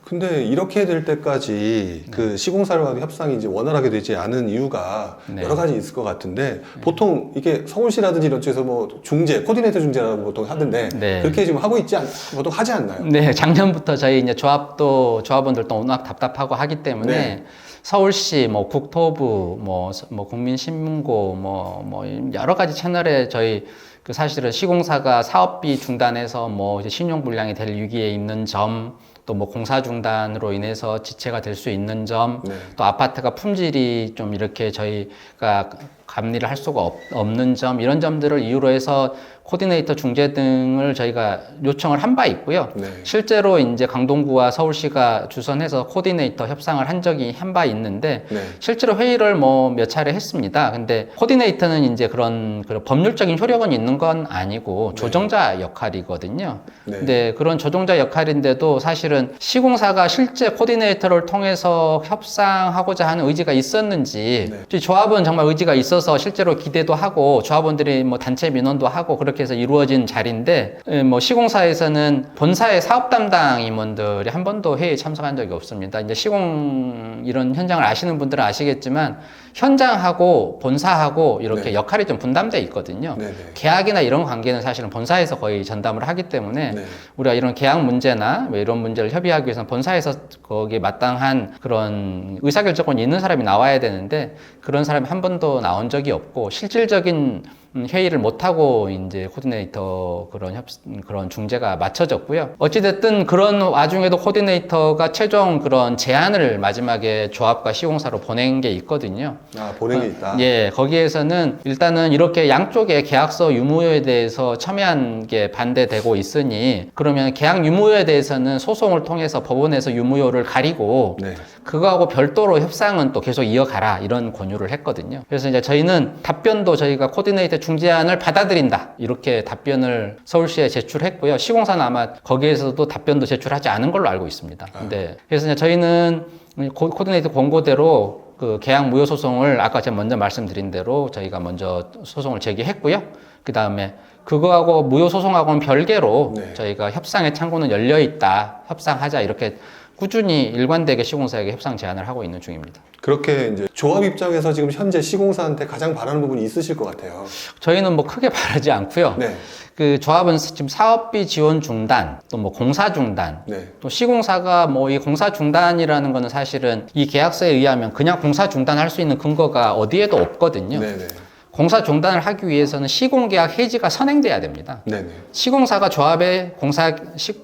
근데 이렇게 될 때까지 그 시공사와의 협상이 이제 원활하게 되지 않은 이유가 네. 여러 가지 있을 것 같은데 보통 이게 서울시라든지 이런 쪽에서 뭐 중재, 코디네이터 중재라고 보통 하던데 네. 그렇게 지금 하고 있지 보통 하지 않나요? 네, 작년부터 저희 이제 조합원들도 워낙 답답하고 하기 때문에 네. 서울시, 뭐 국토부, 뭐 국민신문고, 뭐 여러 가지 채널에 저희 그 사실은 시공사가 사업비 중단해서 뭐 이제 신용불량이 될 위기에 있는 점, 또 뭐 공사 중단으로 인해서 지체가 될 수 있는 점, 네. 또 아파트가 품질이 좀 이렇게 저희가 감리를 할 수가 없는 점, 이런 점들을 이유로 해서 코디네이터 중재 등을 저희가 요청을 한 바 있고요. 네. 실제로 이제 강동구와 서울시가 주선해서 코디네이터 협상을 한 적이 한 바 있는데 네. 실제로 회의를 뭐 몇 차례 했습니다. 근데 코디네이터는 이제 그런 법률적인 효력은 있는 건 아니고 조정자 역할이거든요. 네. 근데 그런 조정자 역할인데도 사실은 시공사가 실제 코디네이터를 통해서 협상하고자 하는 의지가 있었는지 네. 조합은 정말 의지가 있어서 실제로 기대도 하고 조합원들이 뭐 단체 민원도 하고 그렇게 해서 이루어진 자리인데 뭐 시공사에서는 본사의 사업 담당 임원들이 한 번도 회의에 참석한 적이 없습니다. 이제 시공 이런 현장을 아시는 분들은 아시겠지만 현장하고 본사하고 이렇게 네. 역할이 좀 분담돼 있거든요. 네네. 계약이나 이런 관계는 사실은 본사에서 거의 전담을 하기 때문에 네. 우리가 이런 계약 문제나 뭐 이런 문제를 협의하기 위해서는 본사에서 거기에 마땅한 그런 의사결정권이 있는 사람이 나와야 되는데 그런 사람이 한 번도 나온 적이 없고 실질적인 회의를 못하고 이제 코디네이터 그런 중재가 맞춰졌고요. 어찌됐든 그런 와중에도 코디네이터가 최종 그런 제안을 마지막에 조합과 시공사로 보낸 게 있거든요. 아, 보낸 게 있다. 예, 거기에서는 일단은 이렇게 양쪽의 계약서 유무효에 대해서 첨예한 게 반대되고 있으니 그러면 계약 유무효에 대해서는 소송을 통해서 법원에서 유무효를 가리고 네. 그거하고 별도로 협상은 또 계속 이어가라 이런 권유를 했거든요. 그래서 이제 저희는 답변도 저희가 코디네이터 중재안을 받아들인다 이렇게 답변을 서울시에 제출했고요. 시공사는 아마 거기에서도 답변도 제출하지 않은 걸로 알고 있습니다. 근데 그래서 이제 저희는 코디네이터 권고대로 그 계약 무효 소송을 아까 제가 먼저 말씀드린 대로 저희가 먼저 소송을 제기했고요. 그 다음에 그거하고 무효 소송하고는 별개로 네. 저희가 협상의 창구는 열려 있다. 협상하자 이렇게 꾸준히 일관되게 시공사에게 협상 제안을 하고 있는 중입니다. 그렇게 이제 조합 입장에서 지금 현재 시공사한테 가장 바라는 부분이 있으실 것 같아요. 저희는 뭐 크게 바라지 않고요. 네. 그 조합은 지금 사업비 지원 중단, 또 뭐 공사 중단, 네. 또 시공사가 뭐 이 공사 중단이라는 거는 사실은 이 계약서에 의하면 그냥 공사 중단할 수 있는 근거가 어디에도 없거든요. 네네. 공사 중단을 하기 위해서는 시공계약 해지가 선행돼야 됩니다. 네네. 시공사가 조합에 공사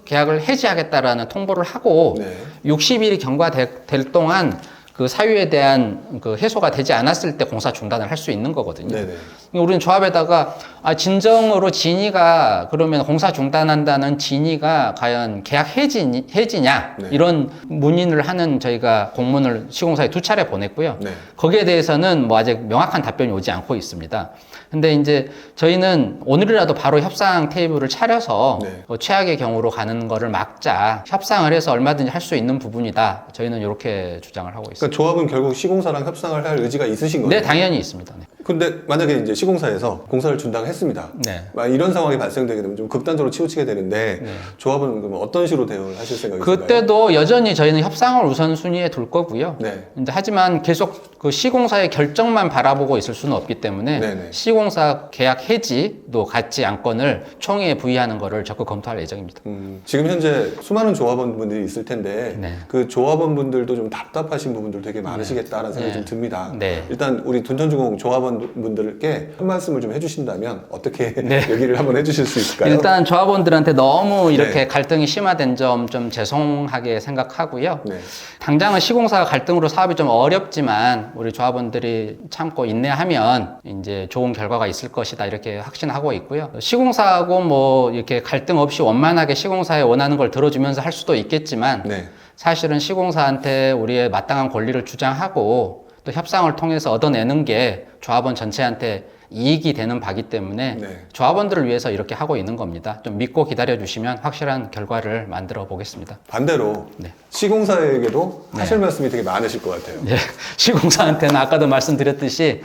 계약을 해지하겠다라는 통보를 하고 네. 60일이 경과될 동안 그 사유에 대한 그 해소가 되지 않았을 때 공사 중단을 할 수 있는 거거든요. 네네. 우리는 조합에다가 진정으로 진위가 그러면 공사 중단한다는 진위가 과연 계약 해지냐 네. 이런 문의를 하는 저희가 공문을 시공사에 2차례 보냈고요. 네. 거기에 대해서는 뭐 아직 명확한 답변이 오지 않고 있습니다. 근데 이제 저희는 오늘이라도 바로 협상 테이블을 차려서 네. 최악의 경우로 가는 거를 막자 협상을 해서 얼마든지 할 수 있는 부분이다. 저희는 이렇게 주장을 하고 있습니다. 그러니까 조합은 결국 시공사랑 협상을 할 의지가 있으신 거예요? 네, 당연히 있습니다. 네. 근데 만약에 이제 시공사에서 공사를 중단을 했습니다. 네. 만약 이런 상황이 발생되게 되면 좀 극단적으로 치우치게 되는데 조합은 그럼 어떤 식으로 대응을 하실 생각이신가요? 그때도 여전히 저희는 협상을 우선순위에 둘 거고요. 네. 근데 하지만 계속 그 시공사의 결정만 바라보고 있을 수는 없기 때문에 네네. 시공사 계약 해지도 같이 안건을 총회에 부의하는 거를 적극 검토할 예정입니다. 지금 현재 수많은 조합원분들이 있을 텐데 네. 그 조합원분들도 좀 답답하신 부분들 되게 많으시겠다라는 생각이 좀 듭니다. 네. 일단 우리 둔천주공 조합원분들께 한 말씀을 좀 해주신다면 어떻게 네. 얘기를 한번 해주실 수 있을까요? 일단 조합원들한테 너무 이렇게 네. 갈등이 심화된 점 좀 죄송하게 생각하고요. 네. 당장은 시공사가 갈등으로 사업이 좀 어렵지만 우리 조합원들이 참고 인내하면 이제 좋은 결과가 있을 것이다 이렇게 확신하고 있고요. 시공사하고 뭐 이렇게 갈등 없이 원만하게 시공사에 원하는 걸 들어주면서 할 수도 있겠지만 네. 사실은 시공사한테 우리의 마땅한 권리를 주장하고 또 협상을 통해서 얻어내는 게 조합원 전체한테 이익이 되는 바기 때문에 네. 조합원들을 위해서 이렇게 하고 있는 겁니다. 좀 믿고 기다려 주시면 확실한 결과를 만들어 보겠습니다. 반대로 네. 시공사에게도 하실 말씀이 되게 많으실 것 같아요. 예, 시공사한테는 아까도 말씀드렸듯이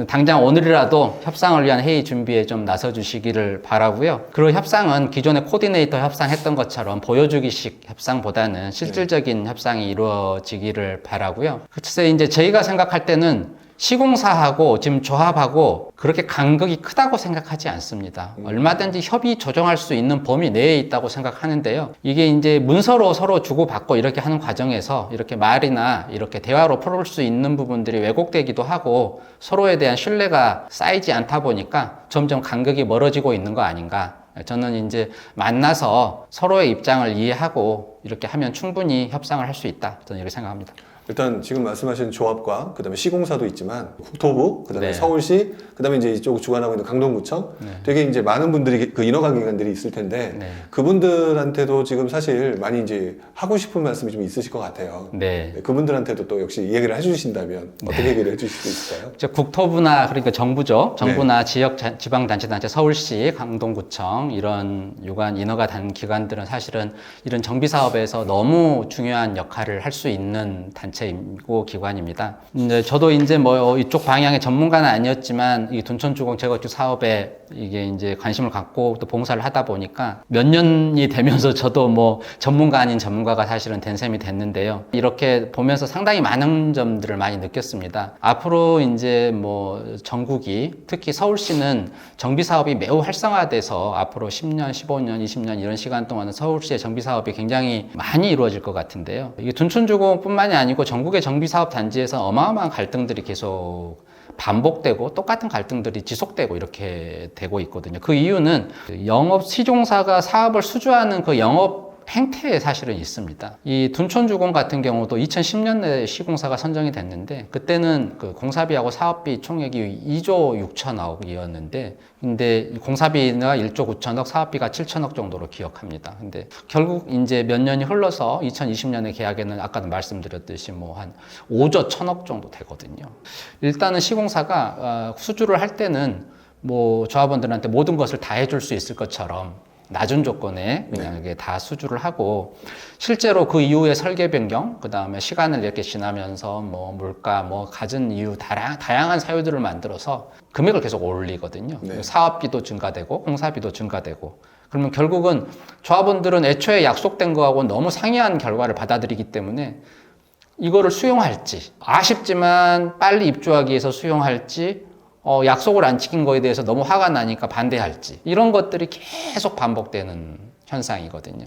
당장 오늘이라도 협상을 위한 회의 준비에 좀 나서 주시기를 바라고요. 그리고 협상은 기존의 코디네이터 협상했던 것처럼 보여주기식 협상보다는 실질적인 협상이 이루어지기를 바라고요. 글쎄 이제 저희가 생각할 때는 시공사하고 지금 조합하고 그렇게 간극이 크다고 생각하지 않습니다. 얼마든지 협의 조정할 수 있는 범위 내에 있다고 생각하는데요. 이게 이제 문서로 서로 주고받고 이렇게 하는 과정에서 이렇게 말이나 이렇게 대화로 풀을 수 있는 부분들이 왜곡되기도 하고 서로에 대한 신뢰가 쌓이지 않다 보니까 점점 간극이 멀어지고 있는 거 아닌가. 저는 이제 만나서 서로의 입장을 이해하고 이렇게 하면 충분히 협상을 할 수 있다. 저는 이렇게 생각합니다. 일단 지금 말씀하신 조합과 그다음에 시공사도 있지만 국토부, 그다음에 네. 서울시, 그다음에 이제 이쪽 주관하고 있는 강동구청 되게 이제 많은 분들이 그 인허가기관들이 있을 텐데 네. 그분들한테도 지금 사실 많이 이제 하고 싶은 말씀이 좀 있으실 것 같아요. 네. 네, 그분들한테도 또 역시 얘기를 해주신다면 어떻게 얘기를 해주실 수 있을까요? 이제 국토부나 그러니까 정부죠. 정부나 지방자치단체, 서울시, 강동구청 이런 유관 인허가 단 기관들은 사실은 이런 정비 사업에서 너무 중요한 역할을 할 수 있는 단체이고 기관입니다. 이제 저도 이제 뭐 이쪽 방향의 전문가는 아니었지만 이 둔천주공 재건축 사업에 이게 이제 관심을 갖고 또 봉사를 하다 보니까 몇 년이 되면서 저도 뭐 전문가 아닌 전문가가 사실은 된 셈이 됐는데요. 이렇게 보면서 상당히 많은 점들을 많이 느꼈습니다. 앞으로 이제 뭐 전국이 특히 서울시는 정비 사업이 매우 활성화돼서 앞으로 10년, 15년, 20년 이런 시간 동안은 서울시의 정비 사업이 굉장히 많이 이루어질 것 같은데요. 이게 둔천주공뿐만이 아니고 전국의 정비 사업 단지에서 어마어마한 갈등들이 계속 반복되고 똑같은 갈등들이 지속되고 이렇게 되고 있거든요. 그 이유는 영업 시종사가 사업을 수주하는 그 영업 행태에 사실은 있습니다. 이 둔천주공 같은 경우도 2010년에 시공사가 선정이 됐는데 그때는 그 공사비하고 사업비 총액이 2조 6천억이었는데 근데 공사비가 1조 9천억, 사업비가 7천억 정도로 기억합니다. 근데 결국 이제 몇 년이 흘러서 2020년에 계약에는 아까도 말씀드렸듯이 뭐 한 5조 1천억 정도 되거든요. 일단은 시공사가 수주를 할 때는 뭐 조합원들한테 모든 것을 다 해줄 수 있을 것처럼 낮은 조건에 그냥 이게 다 수주를 하고 실제로 그 이후에 설계 변경, 그 다음에 시간을 이렇게 지나면서 뭐 물가, 뭐 갖은 이유 다양한 사유들을 만들어서 금액을 계속 올리거든요. 네. 사업비도 증가되고 공사비도 증가되고 그러면 결국은 조합원들은 애초에 약속된 거하고 너무 상이한 결과를 받아들이기 때문에 이거를 수용할지 아쉽지만 빨리 입주하기 위해서 수용할지 약속을 안 지킨 거에 대해서 너무 화가 나니까 반대할지 이런 것들이 계속 반복되는 현상이거든요.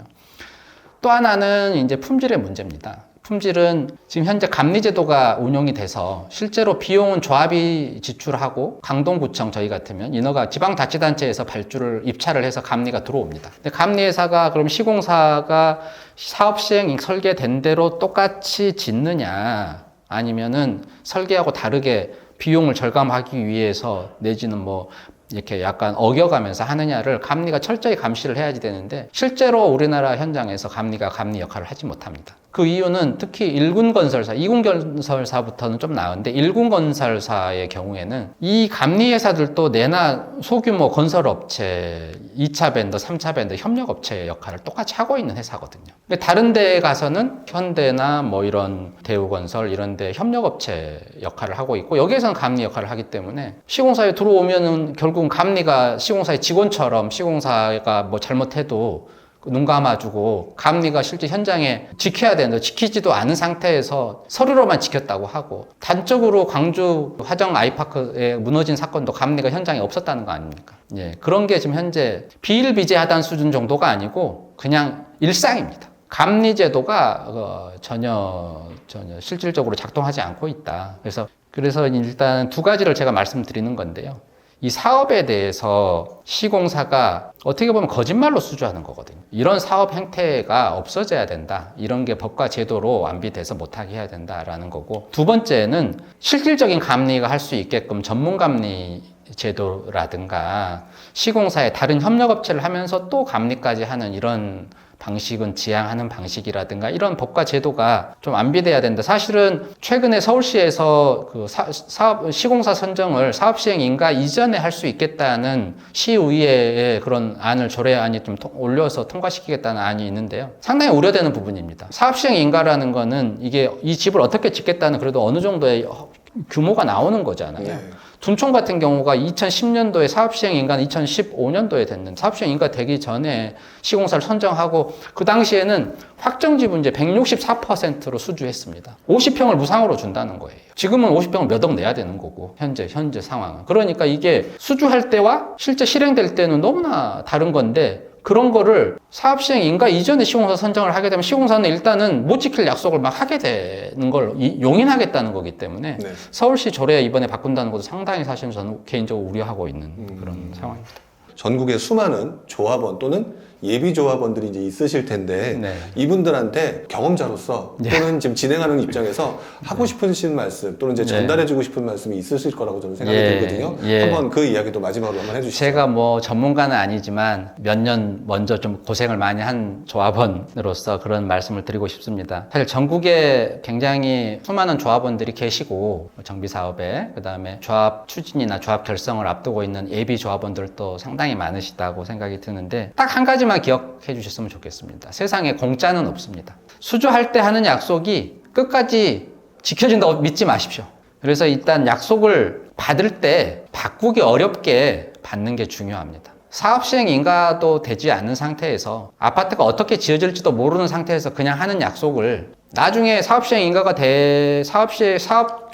또 하나는 이제 품질의 문제입니다. 품질은 지금 현재 감리제도가 운용이 돼서 실제로 비용은 조합이 지출하고 강동구청 저희 같으면 인허가 지방자치단체에서 발주를 입찰을 해서 감리가 들어옵니다. 근데 감리회사가 그럼 시공사가 사업 시행 설계된 대로 똑같이 짓느냐 아니면은 설계하고 다르게 비용을 절감하기 위해서 내지는 뭐 이렇게 약간 어겨가면서 하느냐를 감리가 철저히 감시를 해야지 되는데 실제로 우리나라 현장에서 감리가 감리 역할을 하지 못합니다. 그 이유는 특히 1군 건설사, 2군 건설사부터는 좀 나은데 1군 건설사의 경우에는 이 감리 회사들도 내나 소규모 건설업체 2차 벤더, 3차 벤더 협력업체의 역할을 똑같이 하고 있는 회사거든요. 근데 다른 데에 가서는 현대나 뭐 이런 대우건설 이런 데 협력업체 역할을 하고 있고 여기에서는 감리 역할을 하기 때문에 시공사에 들어오면은 결국은 감리가 시공사의 직원처럼 시공사가 뭐 잘못해도 눈 감아주고 감리가 실제 현장에 지켜야 되는데 지키지도 않은 상태에서 서류로만 지켰다고 하고 단적으로 광주 화정 아이파크에 무너진 사건도 감리가 현장에 없었다는 거 아닙니까? 예, 그런 게 지금 현재 비일비재하다는 수준 정도가 아니고 그냥 일상입니다. 감리 제도가 전혀 실질적으로 작동하지 않고 있다. 그래서 일단 두 가지를 제가 말씀드리는 건데요. 이 사업에 대해서 시공사가 어떻게 보면 거짓말로 수주하는 거거든요. 이런 사업 행태가 없어져야 된다. 이런 게 법과 제도로 완비돼서 못하게 해야 된다라는 거고 두 번째는 실질적인 감리가 할 수 있게끔 전문감리 제도라든가 시공사의 다른 협력업체를 하면서 또 감리까지 하는 이런 방식은 지향하는 방식이라든가 이런 법과 제도가 좀 안비돼야 된다. 사실은 최근에 서울시에서 그 시공사 선정을 사업 시행 인가 이전에 할 수 있겠다는 시의회의 그런 안을 조례안이 좀 올려서 통과시키겠다는 안이 있는데요. 상당히 우려되는 부분입니다. 사업 시행 인가라는 거는 이게 이 집을 어떻게 짓겠다는 그래도 어느 정도의 규모가 나오는 거잖아요. 네. 둔촌 같은 경우가 2010년도에 사업시행 인가는 2015년도에 됐는데 사업시행 인가 되기 전에 시공사를 선정하고 그 당시에는 확정지분제 164%로 수주했습니다. 50평을 무상으로 준다는 거예요. 지금은 50평을 몇 억 내야 되는 거고 현재 상황은. 그러니까 이게 수주할 때와 실제 실행될 때는 너무나 다른 건데 그런 거를 사업시행 인가 이전에 시공사 선정을 하게 되면 시공사는 일단은 못 지킬 약속을 막 하게 되는 걸 용인하겠다는 거기 때문에 네. 서울시 조례 이번에 바꾼다는 것도 상당히 사실 저는 개인적으로 우려하고 있는 그런 상황입니다. 전국에 수많은 조합원 또는 예비 조합원들이 이제 있으실 텐데 네. 이분들한테 경험자로서 또는 지금 진행하는 입장에서 하고 싶으신 말씀 또는 이제 전달해주고 싶은 말씀이 있으실 거라고 저는 생각이 들거든요. 한번 그 이야기도 마지막으로 한번 해주시죠. 제가 뭐 전문가는 아니지만 몇 년 먼저 좀 고생을 많이 한 조합원으로서 그런 말씀을 드리고 싶습니다. 사실 전국에 굉장히 수많은 조합원들이 계시고 정비사업에 그다음에 조합 추진이나 조합 결성을 앞두고 있는 예비 조합원들도 상당히 많으시다고 생각이 드는데 딱 한 가지만 기억해 주셨으면 좋겠습니다. 세상에 공짜는 없습니다. 수주할 때 하는 약속이 끝까지 지켜진다고 믿지 마십시오. 그래서 일단 약속을 받을 때 바꾸기 어렵게 받는 게 중요합니다. 사업 시행 인가도 되지 않는 상태에서 아파트가 어떻게 지어질지도 모르는 상태에서 그냥 하는 약속을 나중에 사업 시행 인가가 사업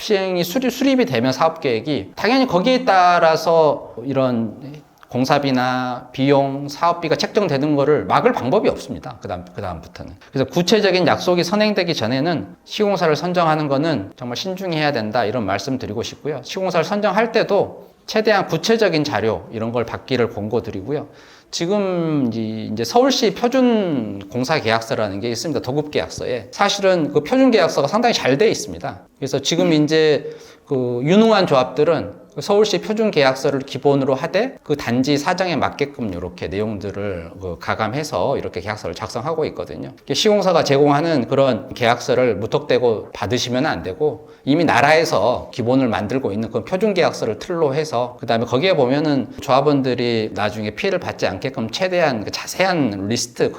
시행이 수립이 되면 사업 계획이 당연히 거기에 따라서 이런 공사비나 비용, 사업비가 책정되는 거를 막을 방법이 없습니다. 그다음부터는. 그래서 구체적인 약속이 선행되기 전에는 시공사를 선정하는 거는 정말 신중히 해야 된다. 이런 말씀 드리고 싶고요. 시공사를 선정할 때도 최대한 구체적인 자료 이런 걸 받기를 권고드리고요. 지금 이제 서울시 표준 공사 계약서라는 게 있습니다. 도급 계약서에. 사실은 그 표준 계약서가 상당히 잘 돼 있습니다. 그래서 지금 이제 그 유능한 조합들은 서울시 표준 계약서를 기본으로 하되 그 단지 사정에 맞게끔 이렇게 내용들을 가감해서 이렇게 계약서를 작성하고 있거든요. 시공사가 제공하는 그런 계약서를 무턱대고 받으시면 안 되고 이미 나라에서 기본을 만들고 있는 그 표준 계약서를 틀로 해서 그다음에 거기에 보면은 조합원들이 나중에 피해를 받지 않게끔 최대한 자세한 리스트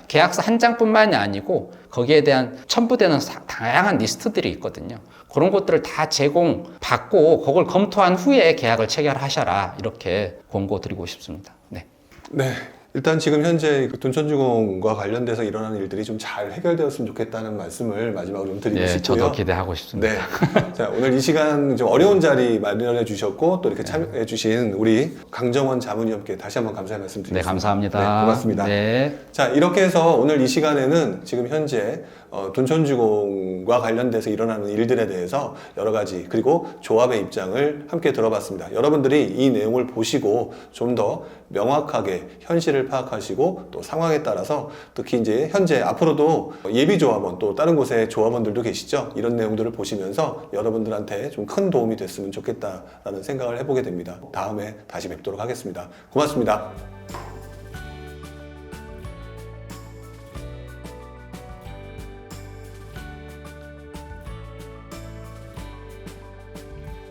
계약서 한 장뿐만이 아니고 거기에 대한 첨부되는 다양한 리스트들이 있거든요. 그런 것들을 다 제공받고 그걸 검토한 후에 계약을 체결하셔라 이렇게 권고드리고 싶습니다. 네. 네. 일단 지금 현재 그 둔촌주공과 관련돼서 일어나는 일들이 좀 잘 해결되었으면 좋겠다는 말씀을 마지막으로 좀 드리고 네, 싶고요. 저도 기대하고 싶습니다. 네. 자, 오늘 이 시간 좀 어려운 자리 마련해 주셨고 또 이렇게 참여해 주신 우리 강정원 자문위원께 다시 한번 감사의 말씀 드리겠습니다. 네, 감사합니다. 네, 고맙습니다. 네. 자, 이렇게 해서 오늘 이 시간에는 지금 현재 둔촌주공과 관련돼서 일어나는 일들에 대해서 여러 가지 그리고 조합의 입장을 함께 들어봤습니다. 여러분들이 이 내용을 보시고 좀 더 명확하게 현실을 파악하시고 또 상황에 따라서 특히 이제 현재 앞으로도 예비조합원 또 다른 곳에 조합원들도 계시죠. 이런 내용들을 보시면서 여러분들한테 좀 큰 도움이 됐으면 좋겠다라는 생각을 해보게 됩니다. 다음에 다시 뵙도록 하겠습니다. 고맙습니다.